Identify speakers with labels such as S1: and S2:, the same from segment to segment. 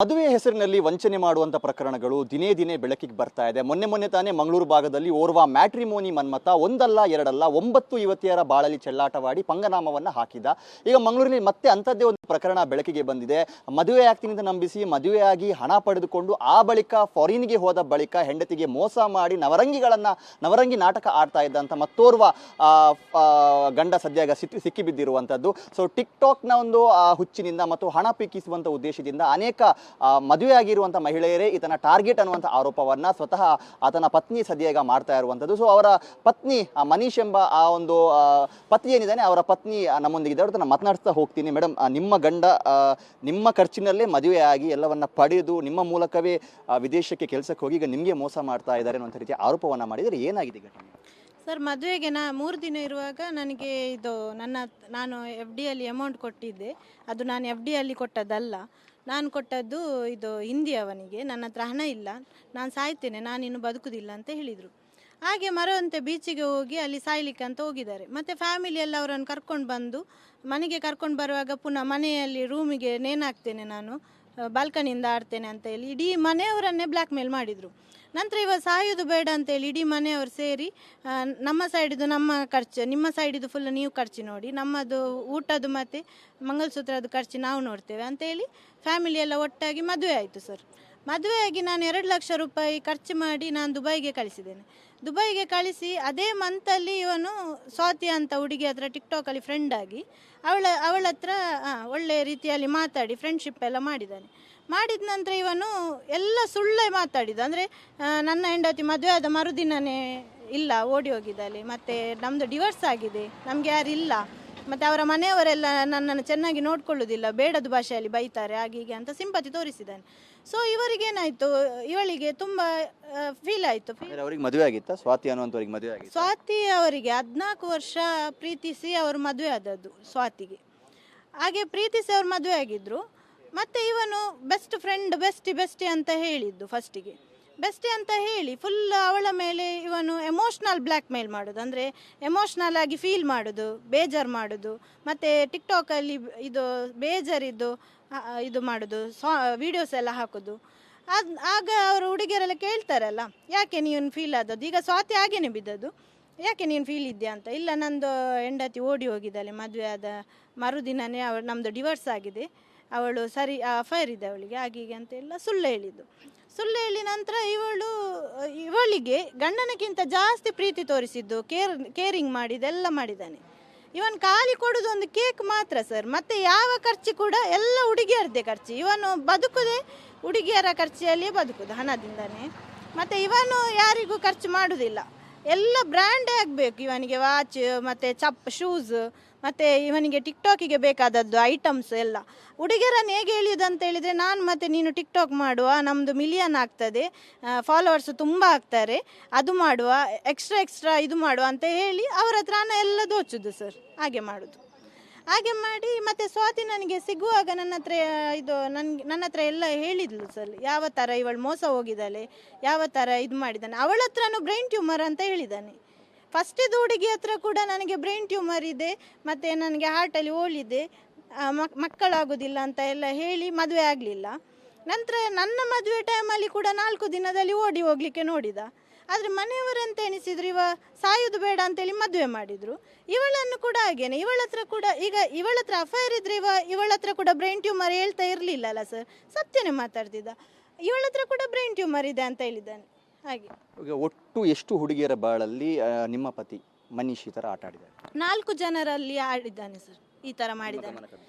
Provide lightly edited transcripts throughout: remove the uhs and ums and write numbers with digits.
S1: ಮದುವೆ ಹೆಸರಿನಲ್ಲಿ ವಂಚನೆ ಮಾಡುವಂತ ಪ್ರಕರಣಗಳು ದಿನೇ ದಿನೇ ಬೆಳಕಿಗೆ ಬರ್ತಾ ಇದೆ. ಮೊನ್ನೆ ತಾನೇ ಮಂಗಳೂರು ಭಾಗದಲ್ಲಿ ಓರ್ವ ಮ್ಯಾಟ್ರಿಮೋನಿ ಮನ್ಮತ ಒಂದಲ್ಲ ಎರಡಲ್ಲ 9 ಯುವತಿಯರ ಬಾಳಲಿ ಚೆಲ್ಲಾಟವಾಡಿ ಪಂಗನಾಮವನ್ನ ಹಾಕಿದ. ಈಗ ಮಂಗಳೂರಿನಲ್ಲಿ ಮತ್ತೆ ಅಂಥದ್ದೇ ಒಂದು ಪ್ರಕರಣ ಬೆಳಕಿಗೆ ಬಂದಿದೆ. ಮದುವೆ ಆಗ್ತೀನಿ ಅಂತ ನಂಬಿಸಿ ಮದುವೆಯಾಗಿ ಹಣ ಪಡೆದುಕೊಂಡು ಆ ಬಳಿಕ ಫಾರಿನ್ಗೆ ಹೋದ ಬಳಿಕ ಹೆಂಡತಿಗೆ ಮೋಸ ಮಾಡಿ ನವರಂಗಿ ನಾಟಕ ಆಡ್ತಾ ಇದ್ದಂತ ಮತ್ತೋರ್ವ ಗಂಡ ಸದ್ಯ ಸಿಕ್ಕಿ ಬಿದ್ದಿರುವಂತದ್ದು. ಸೊ ಟಿಕ್ ಟಾಕ್ನ ಒಂದು ಹುಚ್ಚಿನಿಂದ ಮತ್ತು ಹಣ ಪೀಕಿಸುವಂತ ಉದ್ದೇಶದಿಂದ ಅನೇಕ ಮದುವೆ ಆಗಿರುವಂತ ಮಹಿಳೆಯರೇ ಈತನ ಟಾರ್ಗೆಟ್ ಅನ್ನುವಂಥ ಆರೋಪವನ್ನ ಸ್ವತಃ ಆತನ ಪತ್ನಿ ಸದ್ಯ ಮಾಡ್ತಾ ಇರುವಂಥದ್ದು. ಸೊ ಅವರ ಪತ್ನಿ ಮನೀಶ್ ಎಂಬ ಆ ಒಂದು ಪತಿ ಏನಿದ್ದಾನೆ, ಅವರ ಪತ್ನಿ ನಮ್ಮೊಂದಿಗೆ ಅವ್ರನ್ನ ಮಾತನಾಡ್ತಾ ಹೋಗ್ತೀನಿ. ಮೇಡಮ್, ನಿಮ್ಮ ಗಂಡ ನಿಮ್ಮ ಖರ್ಚಿನಲ್ಲೇ ಮದುವೆ ಆಗಿ ಎಲ್ಲವನ್ನ ಪಡೆದು ನಿಮ್ಮ ಮೂಲಕವೇ ವಿದೇಶಕ್ಕೆ ಕೆಲಸಕ್ಕೆ ಹೋಗಿ ಈಗ ನಿಮಗೆ ಮೋಸ ಮಾಡ್ತಾ ಇದ್ದಾರೆ ಅನ್ನುವಂಥ ರೀತಿಯ ಆರೋಪವನ್ನ ಮಾಡಿದರೆ ಏನಾಗಿದೆ ಘಟನೆ?
S2: ಸರ್, ಮದುವೆಗೆ 3 ದಿನ ಇರುವಾಗ ನನಗೆ ನಾನು ಎಫ್ ಡಿಯಲ್ಲಿ ಅಮೌಂಟ್ ಕೊಟ್ಟಿದ್ದೆ. ಅದು ನಾನು ಎಫ್ ಡಿಯಲ್ಲಿ ಕೊಟ್ಟದ್ದಲ್ಲ, ನಾನು ಕೊಟ್ಟದ್ದು ಹಿಂದಿಯವನಿಗೆ. ನನ್ನ ಹತ್ರ ಹಣ ಇಲ್ಲ, ನಾನು ಸಾಯ್ತೇನೆ, ನಾನಿನ್ನು ಬದುಕುವುದಿಲ್ಲ ಅಂತ ಹೇಳಿದರು. ಹಾಗೆ ಮರವಂತೆ ಬೀಚಿಗೆ ಹೋಗಿ ಅಲ್ಲಿ ಸಾಯ್ಲಿಕ್ಕೆ ಅಂತ ಹೋಗಿದ್ದಾರೆ. ಮತ್ತು ಫ್ಯಾಮಿಲಿ ಎಲ್ಲ ಅವರನ್ನು ಕರ್ಕೊಂಡು ಬಂದು ಮನೆಗೆ ಕರ್ಕೊಂಡು ಬರುವಾಗ ಪುನಃ ಮನೆಯಲ್ಲಿ ರೂಮಿಗೆ ನೇಣಾಕ್ತೇನೆ, ನಾನು ಬಾಲ್ಕನಿಯಿಂದ ಆಡ್ತೇನೆ ಅಂತ ಹೇಳಿ ಇಡೀ ಮನೆಯವರನ್ನೇ ಬ್ಲ್ಯಾಕ್ ಮೇಲ್ ಮಾಡಿದರು. ನಂತರ ಇವಾಗ ಸಾಯೋದು ಬೇಡ ಅಂತೇಳಿ ಇಡೀ ಮನೆಯವರು ಸೇರಿ ನಮ್ಮ ಸೈಡಿದು ನಮ್ಮ ಖರ್ಚು, ನಿಮ್ಮ ಸೈಡಿದು ಫುಲ್ ನೀವು ಖರ್ಚು ನೋಡಿ, ನಮ್ಮದು ಊಟದ್ದು ಮತ್ತು ಮಂಗಲಸೂತ್ರದ ಖರ್ಚು ನಾವು ನೋಡ್ತೇವೆ ಅಂತೇಳಿ ಫ್ಯಾಮಿಲಿ ಎಲ್ಲ ಒಟ್ಟಾಗಿ ಮದುವೆ ಆಯಿತು ಸರ್. ಮದುವೆಯಾಗಿ ನಾನು 2 ಲಕ್ಷ ರೂಪಾಯಿ ಖರ್ಚು ಮಾಡಿ ನಾನು ದುಬೈಗೆ ಕಳಿಸಿದ್ದೇನೆ. ದುಬೈಗೆ ಕಳಿಸಿ ಅದೇ ಮಂತಲ್ಲಿ ಇವನು ಸ್ವಾತಿ ಅಂತ ಹುಡುಗಿ ಹತ್ರ ಟಿಕ್ಟಾಕಲ್ಲಿ ಫ್ರೆಂಡ್ ಆಗಿ ಅವಳ ಹತ್ರ ಒಳ್ಳೆ ರೀತಿಯಲ್ಲಿ ಮಾತಾಡಿ ಫ್ರೆಂಡ್ಶಿಪ್ ಎಲ್ಲ ಮಾಡಿದ್ದಾನೆ. ಮಾಡಿದ ನಂತರ ಇವನು ಎಲ್ಲ ಸುಳ್ಳೇ ಮಾತಾಡಿದ. ಅಂದರೆ ನನ್ನ ಹೆಂಡತಿ ಮದುವೆ ಆದ ಮರುದಿನನೇ ಇಲ್ಲ, ಓಡಿ ಹೋಗಿದ್ದಾಳೆ, ಮತ್ತು ನಮ್ಮದು ಡಿವೋರ್ಸ್ ಆಗಿದೆ, ನಮಗೆ ಯಾರು ಇಲ್ಲ, ಮತ್ತು ಅವರ ಮನೆಯವರೆಲ್ಲ ನನ್ನನ್ನು ಚೆನ್ನಾಗಿ ನೋಡ್ಕೊಳ್ಳೋದಿಲ್ಲ, ಬೇಡದ ಭಾಷೆಯಲ್ಲಿ ಬೈತಾರೆ, ಹಾಗೆ ಹೀಗೆ ಅಂತ ಸಿಂಪತಿ ತೋರಿಸಿದ್ದಾನೆ. ಸೊ ಇವಳಿಗೆ ತುಂಬ ಫೀಲ್ ಆಯಿತು.
S1: ಅವರಿಗೆ ಮದುವೆ ಆಗಿತ್ತಾ? ಸ್ವಾತಿ ಅನ್ನುವಂಥವ್ರಿಗೆ ಮದುವೆ ಆಗಿತ್ತು.
S2: ಸ್ವಾತಿ ಅವರಿಗೆ 14 ವರ್ಷ ಪ್ರೀತಿಸಿ ಅವರು ಮದುವೆ ಆದದ್ದು ಸ್ವಾತಿಗೆ. ಹಾಗೆ ಪ್ರೀತಿಸಿ ಅವರು ಮದುವೆ ಆಗಿದ್ದರು. ಮತ್ತು ಇವನು ಬೆಸ್ಟ್ ಫ್ರೆಂಡ್ ಬೆಸ್ಟಿ ಅಂತ ಹೇಳಿದ್ದು. ಫಸ್ಟಿಗೆ ಬೆಸ್ಟಿ ಅಂತ ಹೇಳಿ ಫುಲ್ ಅವಳ ಮೇಲೆ ಇವನು ಎಮೋಷ್ನಲ್ ಬ್ಲ್ಯಾಕ್ ಮೇಲ್ ಮಾಡೋದು. ಅಂದರೆ ಎಮೋಷ್ನಲ್ ಆಗಿ ಫೀಲ್ ಮಾಡೋದು, ಬೇಜಾರು ಮಾಡೋದು, ಮತ್ತು ಟಿಕ್ಟಾಕಲ್ಲಿ ಬೇಜಾರಿದ್ದು ಮಾಡೋದು, ವೀಡಿಯೋಸ್ ಎಲ್ಲ ಹಾಕೋದು. ಆಗ ಅವರು ಹುಡುಗಿಯರೆಲ್ಲ ಕೇಳ್ತಾರಲ್ಲ, ಯಾಕೆ ನೀನು ಫೀಲ್ ಆದದ್ದು? ಈಗ ಸ್ವಾತಿ ಹಾಗೇನೆ ಬಿದ್ದದ್ದು, ಯಾಕೆ ನೀನು ಫೀಲ್ ಇದೆಯಾ ಅಂತ. ಇಲ್ಲ, ನಂದು ಹೆಂಡತಿ ಓಡಿ ಹೋಗಿದ್ದಾಳೆ, ಮದುವೆ ಆದ ಮರುದಿನನೇ ನಮ್ಮದು ಡಿವೋರ್ಸ್ ಆಗಿದೆ, ಅವಳು ಸರಿ ಅಫೈರ್ ಇದೆ ಅವಳಿಗೆ, ಹಾಗೆ ಅಂತೆಲ್ಲ ಸುಳ್ಳು ಹೇಳಿದ್ದು. ಸುಳ್ಳು ಹೇಳಿ ನಂತರ ಇವಳಿಗೆ ಗಂಡನಕ್ಕಿಂತ ಜಾಸ್ತಿ ಪ್ರೀತಿ ತೋರಿಸಿದ್ದು, ಕೇರಿಂಗ್ ಮಾಡಿದ್ದೆಲ್ಲ ಮಾಡಿದ್ದಾನೆ. ಇವನು ಖಾಲಿ ಕೊಡೋದು ಒಂದು ಕೇಕ್ ಮಾತ್ರ ಸರ್. ಮತ್ತು ಯಾವ ಖರ್ಚು ಕೂಡ ಎಲ್ಲ ಹುಡುಗಿಯರದ್ದೇ ಖರ್ಚು. ಇವನು ಬದುಕುದೇ ಹುಡುಗಿಯರ ಖರ್ಚಿಯಲ್ಲಿಯೇ ಬದುಕುದು, ಹಣದಿಂದನೇ. ಮತ್ತು ಇವನು ಯಾರಿಗೂ ಖರ್ಚು ಮಾಡೋದಿಲ್ಲ, ಎಲ್ಲ ಬ್ರ್ಯಾಂಡೇ ಆಗಬೇಕು ಇವನಿಗೆ. ವಾಚ್ ಮತ್ತು ಶೂಸ್ ಮತ್ತು ಇವನಿಗೆ ಟಿಕ್ಟಾಕಿಗೆ ಬೇಕಾದದ್ದು ಐಟಮ್ಸ್ ಎಲ್ಲ. ಹುಡುಗಿಯರನ್ನು ಹೇಗೆ ಹೇಳಿದ್ದು ಅಂತ ಹೇಳಿದರೆ, ನಾನು ಮತ್ತು ನೀನು ಟಿಕ್ಟಾಕ್ ಮಾಡುವ, ನಮ್ಮದು ಮಿಲಿಯನ್ ಆಗ್ತದೆ, ಫಾಲೋವರ್ಸು ತುಂಬ ಆಗ್ತಾರೆ, ಅದು ಮಾಡುವ, ಎಕ್ಸ್ಟ್ರಾ ಇದು ಮಾಡುವ ಅಂತ ಹೇಳಿ ಅವರ ಹತ್ರ ಹಣ ಎಲ್ಲ ದೋಚುದು ಸರ್. ಹಾಗೆ ಮಾಡೋದು. ಹಾಗೆ ಮಾಡಿ ಮತ್ತು ಸ್ವಾತಿ ನನಗೆ ಸಿಗುವಾಗ ನನ್ನ ಹತ್ರ ಎಲ್ಲ ಹೇಳಿದ್ಲು ಸರ್, ಯಾವ ಥರ ಇವಳು ಮೋಸ ಹೋಗಿದ್ದಾಳೆ, ಯಾವ ಥರ ಇದು ಮಾಡಿದ್ದಾನೆ. ಅವಳ ಹತ್ರನೂ ಬ್ರೈನ್ ಟ್ಯೂಮರ್ ಅಂತ ಹೇಳಿದ್ದಾನೆ. ಫಸ್ಟಿದ್ದು ಹುಡುಗಿ ಹತ್ರ ಕೂಡ ನನಗೆ ಬ್ರೈನ್ ಟ್ಯೂಮರ್ ಇದೆ, ಮತ್ತು ನನಗೆ ಹಾರ್ಟಲ್ಲಿ ಹೋಲಿದೆ, ಮಕ್ಕಳಾಗೋದಿಲ್ಲ ಅಂತ ಎಲ್ಲ ಹೇಳಿ ಮದುವೆ ಆಗಲಿಲ್ಲ. ನಂತರ ನನ್ನ ಮದುವೆ ಟೈಮಲ್ಲಿ ಕೂಡ 4 ದಿನದಲ್ಲಿ ಓಡಿ ಹೋಗಲಿಕ್ಕೆ ನೋಡಿದ. ಆದರೆ ಮನೆಯವರಂತ ಎನಿಸಿದ್ರು, ಸಾಯೋದು ಬೇಡ ಅಂತೇಳಿ ಮದುವೆ ಮಾಡಿದರು. ಇವಳನ್ನು ಕೂಡ ಹಾಗೇನೆ, ಇವಳ ಹತ್ರ ಕೂಡ ಈಗ ಇವಳ ಹತ್ರ ಅಫೈರ್ ಇದ್ರೆ ಇವಳ ಹತ್ರ ಕೂಡ ಬ್ರೈನ್ ಟ್ಯೂಮರ್ ಹೇಳ್ತಾ ಇರಲಿಲ್ಲಲ್ಲ ಸರ್, ಸತ್ಯನೇ ಮಾತಾಡ್ತಿದ್ದ. ಇವಳ ಹತ್ರ ಕೂಡ ಬ್ರೈನ್ ಟ್ಯೂಮರ್ ಇದೆ ಅಂತ ಹೇಳಿದ್ದಾನೆ. ಹಾಗೆ
S1: ಒಟ್ಟು ಎಷ್ಟು ಹುಡುಗಿಯರ ಬಾಳಲ್ಲಿ ನಿಮ್ಮ ಪತಿ ಮನೀಶ್ ಈ ಥರ ಆಟ ಆಡಿದ್ದಾರೆ?
S2: 4 ಜನರಲ್ಲಿ ಆಡಿದ್ದಾನೆ ಸರ್, ಈ ಥರ ಮಾಡಿದ್ದಾನೆ.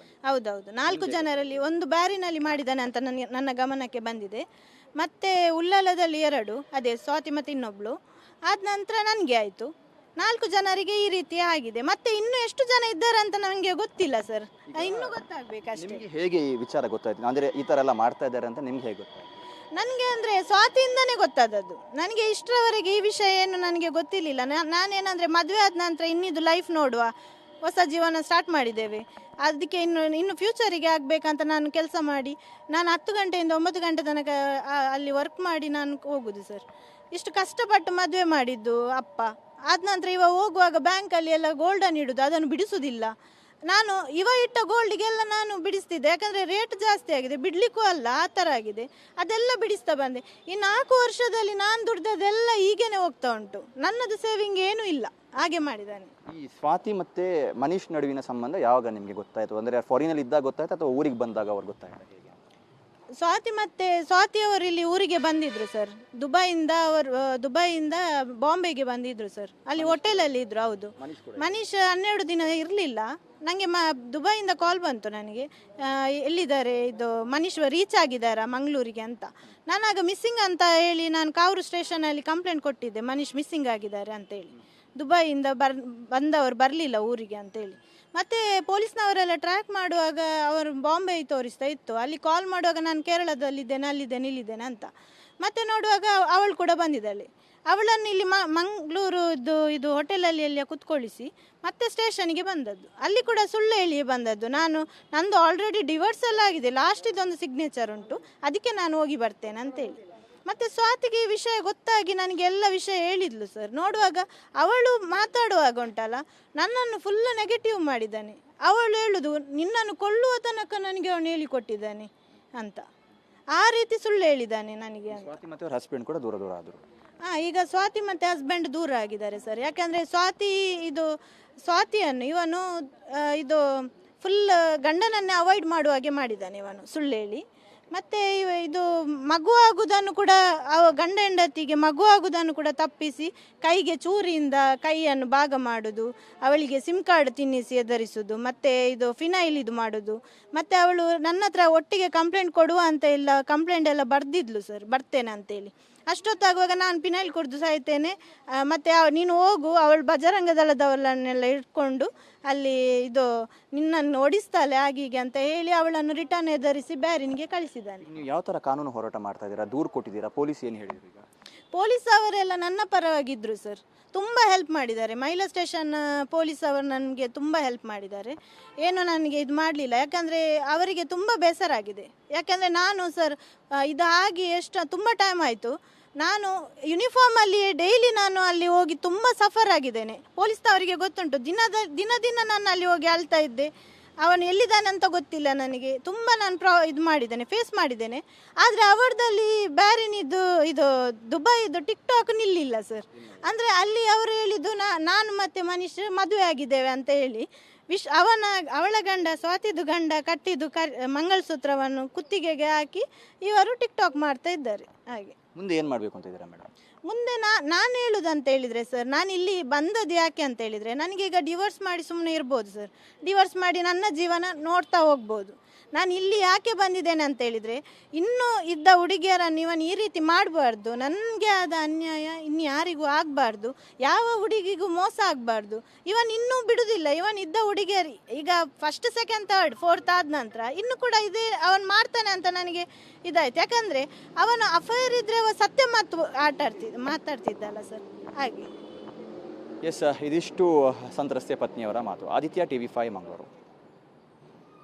S2: ಹೌದೌದು, 4 ಜನರಲ್ಲಿ ಒಂದು ಬ್ಯಾರಿನಲ್ಲಿ ಮಾಡಿದ್ದಾನೆ ಅಂತ ನನ್ನ ಗಮನಕ್ಕೆ ಬಂದಿದೆ. ಮತ್ತು ಉಳ್ಳಾಲದಲ್ಲಿ 2, ಅದೇ ಸ್ವಾತಿ ಮತ್ತು ಇನ್ನೊಬ್ಳು. ಆದ ನಂತರ ನನಗೆ ಆಯಿತು. 4 ಜನರಿಗೆ ಈ ರೀತಿ ಆಗಿದೆ. ಮತ್ತು ಇನ್ನೂ ಎಷ್ಟು ಜನ ಇದ್ದಾರೆ ಅಂತ ನನಗೆ ಗೊತ್ತಿಲ್ಲ ಸರ್, ಇನ್ನೂ ಗೊತ್ತಾಗಬೇಕಷ್ಟೇ.
S1: ಹೇಗೆ ಈ ವಿಚಾರ ಗೊತ್ತಾಯ್ತು? ಅಂದರೆ ಈ ಥರ ಎಲ್ಲ ಮಾಡ್ತಾ ಇದ್ದಾರೆ ಅಂತ ನಿಮ್ಗೆ ಹೇಗೆ ಗೊತ್ತಾಯ್ತು?
S2: ನನಗೆ ಅಂದರೆ ಸ್ವಾತಿಯಿಂದನೇ ಗೊತ್ತಾದದ್ದು. ನನಗೆ ಇಷ್ಟರವರೆಗೆ ಈ ವಿಷಯ ಏನು ನನಗೆ ಗೊತ್ತಿರಲಿಲ್ಲ. ನಾನೇನಂದರೆ ಮದುವೆ ಆದ ನಂತರ ಇನ್ನಿದು ಲೈಫ್ ನೋಡುವ, ಹೊಸ ಜೀವನ ಸ್ಟಾರ್ಟ್ ಮಾಡಿದ್ದೇವೆ, ಅದಕ್ಕೆ ಇನ್ನು ಫ್ಯೂಚರಿಗೆ ಆಗಬೇಕಂತ ನಾನು ಕೆಲಸ ಮಾಡಿ, ನಾನು 10 ಗಂಟೆಯಿಂದ 9 ಗಂಟೆ ತನಕ ಅಲ್ಲಿ ವರ್ಕ್ ಮಾಡಿ ನಾನು ಹೋಗೋದು ಸರ್. ಇಷ್ಟು ಕಷ್ಟಪಟ್ಟು ಮದುವೆ ಮಾಡಿದ್ದು ಅಪ್ಪ. ಆದ ನಂತರ ಹೋಗುವಾಗ ಬ್ಯಾಂಕಲ್ಲಿ ಎಲ್ಲ ಗೋಲ್ಡನ್ ಇಡೋದು, ಅದನ್ನು ಬಿಡಿಸೋದಿಲ್ಲ. ನಾನು ಇವ ಇಟ್ಟ ಗೋಲ್ಡಿಗೆಲ್ಲ ನಾನು ಬಿಡಿಸ್ತಿದ್ದೆ, ಯಾಕಂದರೆ ರೇಟ್ ಜಾಸ್ತಿ ಆಗಿದೆ, ಬಿಡಲಿಕ್ಕೂ ಅಲ್ಲ ಆ ಥರ ಆಗಿದೆ. ಅದೆಲ್ಲ ಬಿಡಿಸ್ತಾ ಬಂದೆ. ಈ 4 ವರ್ಷದಲ್ಲಿ ನಾನು ದುಡ್ದದೆಲ್ಲ ಹೀಗೇನೆ ಹೋಗ್ತಾ ಉಂಟು, ನನ್ನದು ಸೇವಿಂಗ್ ಏನೂ ಇಲ್ಲ. ಹಾಗೆ ಮಾಡಿದ್ದಾನೆ.
S1: ಈ ಸ್ವಾತಿ ಮತ್ತೆ ಮನೀಶ್ ನಡುವಿನ ಸಂಬಂಧ ಯಾವಾಗ ನಿಮಗೆ ಗೊತ್ತಾಯ್ತು? ಅಂದರೆ ಫಾರಿನಲ್ಲಿ ಇದ್ದಾಗ ಗೊತ್ತಾಯ್ತು ಅಥವಾ ಊರಿಗೆ ಬಂದಾಗ ಅವ್ರು ಗೊತ್ತಾಯ್ತು? ಹೇಗೆ?
S2: ಸ್ವಾತಿ ಅವರು ಇಲ್ಲಿ ಊರಿಗೆ ಬಂದಿದ್ರು ಸರ್. ದುಬೈಯಿಂದ ಬಾಂಬೆಗೆ ಬಂದಿದ್ರು ಸರ್. ಅಲ್ಲಿ ಹೋಟೆಲಲ್ಲಿ ಇದ್ರು. ಹೌದು, ಮನೀಶ್ 12 ದಿನ ಇರಲಿಲ್ಲ. ನನಗೆ ದುಬೈಯಿಂದ ಕಾಲ್ ಬಂತು ನನಗೆ, ಎಲ್ಲಿದ್ದಾರೆ ಇದು ಮನೀಶ್ ರೀಚ್ ಆಗಿದ್ದಾರಾ ಮಂಗಳೂರಿಗೆ ಅಂತ. ನಾನಾಗ ಮಿಸ್ಸಿಂಗ್ ಅಂತ ಹೇಳಿ ನಾನು ಕಾವೂರು ಸ್ಟೇಷನಲ್ಲಿ ಕಂಪ್ಲೇಂಟ್ ಕೊಟ್ಟಿದ್ದೆ, ಮನೀಶ್ ಮಿಸ್ಸಿಂಗ್ ಆಗಿದ್ದಾರೆ ಅಂತೇಳಿ. ದುಬೈಯಿಂದ ಬಂದವರು ಬರಲಿಲ್ಲ ಊರಿಗೆ ಅಂತೇಳಿ. ಮತ್ತು ಪೊಲೀಸ್ನವರೆಲ್ಲ ಟ್ರ್ಯಾಕ್ ಮಾಡುವಾಗ ಅವರು ಬಾಂಬೆ ತೋರಿಸ್ತಾ ಇತ್ತು. ಅಲ್ಲಿ ಕಾಲ್ ಮಾಡುವಾಗ ನಾನು ಕೇರಳದಲ್ಲಿದ್ದೇನೆ, ಅಲ್ಲಿದ್ದೇನೆ, ಇಲ್ಲಿದ್ದೇನೆ ಅಂತ. ಮತ್ತೆ ನೋಡುವಾಗ ಅವಳು ಕೂಡ ಬಂದಿದ್ದಾಳೆ. ಅವಳನ್ನು ಇಲ್ಲಿ ಮಂಗಳೂರು ಇದು ಹೋಟೆಲಲ್ಲಿ ಎಲ್ಲ ಕುತ್ಕೊಳ್ಳಿಸಿ ಮತ್ತೆ ಸ್ಟೇಷನ್ಗೆ ಬಂದದ್ದು. ಅಲ್ಲಿ ಕೂಡ ಸುಳ್ಳು ಹೇಳಿ ಬಂದದ್ದು. ನಂದು ಆಲ್ರೆಡಿ ಡಿವೋರ್ಸ್ ಎಲ್ಲ ಆಗಿದೆ, ಲಾಸ್ಟ್ ಇದೊಂದು ಸಿಗ್ನೇಚರ್ ಉಂಟು, ಅದಕ್ಕೆ ನಾನು ಹೋಗಿ ಬರ್ತೇನೆ ಅಂತೇಳಿ. ಮತ್ತು ಸ್ವಾತಿಗೆ ಈ ವಿಷಯ ಗೊತ್ತಾಗಿ ನನಗೆ ಎಲ್ಲ ವಿಷಯ ಹೇಳಿದ್ಲು ಸರ್. ನೋಡುವಾಗ ಅವಳು ಮಾತಾಡುವಾಗ ಉಂಟಲ್ಲ, ನನ್ನನ್ನು ಫುಲ್ ನೆಗೆಟಿವ್ ಮಾಡಿದ್ದಾನೆ. ಅವಳು ಹೇಳುದು, ನಿನ್ನನ್ನು ಕೊಲ್ಲುವ ತನಕ ನನಗೆ ಅವನು ಹೇಳಿಕೊಟ್ಟಿದ್ದಾನೆ ಅಂತ, ಆ ರೀತಿ ಸುಳ್ಳು ಹೇಳಿದ್ದಾನೆ ನನಗೆ.
S1: ಸ್ವಾತಿ ಮತ್ತು ಅವ್ರ ಹಸ್ಬೆಂಡ್ ಕೂಡ ದೂರ ಆದರು.
S2: ಈಗ ಸ್ವಾತಿ ಮತ್ತು ಹಸ್ಬೆಂಡ್ ದೂರ ಆಗಿದ್ದಾರೆ ಸರ್. ಯಾಕಂದರೆ ಸ್ವಾತಿಯನ್ನು ಇವನು ಫುಲ್ ಗಂಡನನ್ನೇ ಅವಾಯ್ಡ್ ಮಾಡುವ ಹಾಗೆ ಮಾಡಿದ್ದಾನೆ ಇವನು, ಸುಳ್ಳು ಹೇಳಿ. ಮತ್ತು ಇದು ಮಗು ಆಗುವುದನ್ನು ಕೂಡ ಗಂಡ ಹೆಂಡತಿಗೆ ಮಗು ಆಗುವುದನ್ನು ಕೂಡ ತಪ್ಪಿಸಿ ಕೈಗೆ ಚೂರಿಯಿಂದ ಕೈಯನ್ನು ಭಾಗ ಮಾಡೋದು, ಅವಳಿಗೆ ಸಿಮ್ ಕಾರ್ಡ್ ತಿನ್ನಿಸಿ ಎದುರಿಸೋದು, ಮತ್ತು ಇದು ಫಿನೈಲ್ ಇದು ಮಾಡೋದು. ಮತ್ತು ಅವಳು ನನ್ನ ಹತ್ರ ಒಟ್ಟಿಗೆ ಕಂಪ್ಲೇಂಟ್ ಕೊಡುವ ಅಂತ ಇಲ್ಲ, ಕಂಪ್ಲೇಂಟ್ ಎಲ್ಲ ಬರೆದಿದ್ಲು ಸರ್, ಬರ್ತೇನೆ ಅಂತೇಳಿ. ಅಷ್ಟೊತ್ತಾಗುವಾಗ ನಾನು ಫಿನೈಲ್ ಕುಡಿದು ಸಾಯ್ತೇನೆ, ಮತ್ತು ನೀನು ಹೋಗು, ಅವಳು ಬಜರಂಗ ದಳದವರನ್ನೆಲ್ಲ ಇಟ್ಕೊಂಡು ಅಲ್ಲಿ ನಿನ್ನನ್ನು ಓಡಿಸ್ತಾಳೆ ಆಗೀಗೆ ಅಂತ ಹೇಳಿ ಅವಳನ್ನು ರಿಟರ್ನ್ ಎದುರಿಸಿ ಬ್ಯಾರಿನ್ಗೆ ಕಳಿಸಿದ್ದಾನೆ.
S1: ನೀವು ಯಾವ ಥರ ಕಾನೂನು ಹೋರಾಟ ಮಾಡ್ತಾ ಇದ್ದೀರಾ? ದೂರು ಕೊಟ್ಟಿದ್ದೀರಾ? ಪೊಲೀಸ್ ಏನು ಹೇಳಿದ್ರು? ಈಗ
S2: ಪೊಲೀಸ್ ಅವರೆಲ್ಲ ನನ್ನ ಪರವಾಗಿದ್ದರು ಸರ್, ತುಂಬ ಹೆಲ್ಪ್ ಮಾಡಿದ್ದಾರೆ. ಮಹಿಳಾ ಸ್ಟೇಷನ್ ಪೊಲೀಸ್ ಅವರು ನನಗೆ ತುಂಬ ಹೆಲ್ಪ್ ಮಾಡಿದ್ದಾರೆ. ಏನು ನನಗೆ ಇದು ಮಾಡಲಿಲ್ಲ, ಯಾಕಂದರೆ ಅವರಿಗೆ ತುಂಬ ಬೇಸರ ಆಗಿದೆ. ಯಾಕಂದರೆ ನಾನು ಸರ್ ಇದಾಗಿ ತುಂಬ ಟೈಮ್ ಆಯಿತು. ನಾನು ಯೂನಿಫಾರ್ಮಲ್ಲಿ ಡೈಲಿ ನಾನು ಅಲ್ಲಿ ಹೋಗಿ ತುಂಬ ಸಫರ್ ಆಗಿದ್ದೇನೆ. ಪೊಲೀಸ್ನವರಿಗೆ ಗೊತ್ತುಂಟು, ದಿನ ನಾನು ಅಲ್ಲಿ ಹೋಗಿ ಅಳ್ತಾ ಇದ್ದೆ. ಅವನು ಎಲ್ಲಿದ್ದಾನೆ ಅಂತ ಗೊತ್ತಿಲ್ಲ ನನಗೆ. ತುಂಬ ನಾನು ಮಾಡಿದ್ದೇನೆ, ಫೇಸ್ ಮಾಡಿದ್ದೇನೆ. ಆದರೆ ಅವರದಲ್ಲಿ ಬ್ಯಾರಿನಿದ್ದು ದುಬೈದು ಟಿಕ್ಟಾಕ್ ನಿಲ್ಲಿಲ್ಲ ಸರ್. ಅಂದರೆ ಅಲ್ಲಿ ಅವರು ಹೇಳಿದ್ದು ನಾನು ಮತ್ತು ಮನೀಶ್ ಮದುವೆ ಆಗಿದ್ದೇವೆ ಅಂತ ಹೇಳಿ ಅವಳ ಗಂಡ ಸ್ವಾತಿದು ಗಂಡ ಕಟ್ಟಿದ್ದು ಮಂಗಲಸೂತ್ರವನ್ನು ಕುತ್ತಿಗೆಗೆ ಹಾಕಿ ಇವರು ಟಿಕ್ಟಾಕ್ ಮಾಡ್ತಾ ಇದ್ದಾರೆ. ಹಾಗೆ
S1: ಮುಂದೆ ಏನು ಮಾಡಬೇಕು ಅಂತ ಇದ್ದೀರಾ ಮೇಡಮ್?
S2: ಮುಂದೆ ನಾನು ಹೇಳುದಂತ ಹೇಳಿದರೆ ಸರ್, ನಾನು ಇಲ್ಲಿ ಬಂದದ್ದು ಯಾಕೆ ಅಂತ ಹೇಳಿದರೆ, ನನಗೀಗ ಡಿವೋರ್ಸ್ ಮಾಡಿ ಸುಮ್ಮನೆ ಇರ್ಬೋದು ಸರ್. ಡಿವೋರ್ಸ್ ಮಾಡಿ ನನ್ನ ಜೀವನ ನೋಡ್ತಾ ಹೋಗ್ಬೋದು. ನಾನು ಇಲ್ಲಿ ಯಾಕೆ ಬಂದಿದ್ದೇನೆ ಅಂತ ಹೇಳಿದರೆ, ಇನ್ನೂ ಇದ್ದ ಹುಡುಗಿಯರನ್ನು ಇವನು ಈ ರೀತಿ ಮಾಡಬಾರ್ದು, ನನಗೆ ಆದ ಅನ್ಯಾಯ ಇನ್ನು ಯಾರಿಗೂ ಆಗಬಾರ್ದು, ಯಾವ ಹುಡುಗಿಗೂ ಮೋಸ ಆಗಬಾರ್ದು. ಇವನು ಇನ್ನೂ ಬಿಡುವುದಿಲ್ಲ. ಇವನು ಇದ್ದ ಹುಡುಗಿಯರು ಈಗ 1st 2nd 3rd 4th ಆದ ನಂತರ ಇನ್ನೂ ಕೂಡ ಇದೇ ಅವನು ಮಾಡ್ತಾನೆ ಅಂತ ನನಗೆ ಇದಾಯ್ತು. ಯಾಕಂದರೆ ಅವನು ಅಫೈರ್ ಇದ್ದರೆ ಸತ್ಯ ಮಾತಾಡ್ತಿದ್ದಲ್ಲ ಸರ್, ಹಾಗೆ.
S1: ಎಸ್, ಇದಿಷ್ಟು ಸಂತ್ರಸ್ತೆ ಪತ್ನಿಯವರ ಮಾತು. ಆದಿತ್ಯ, TV5 ಮಂಗಳೂರು.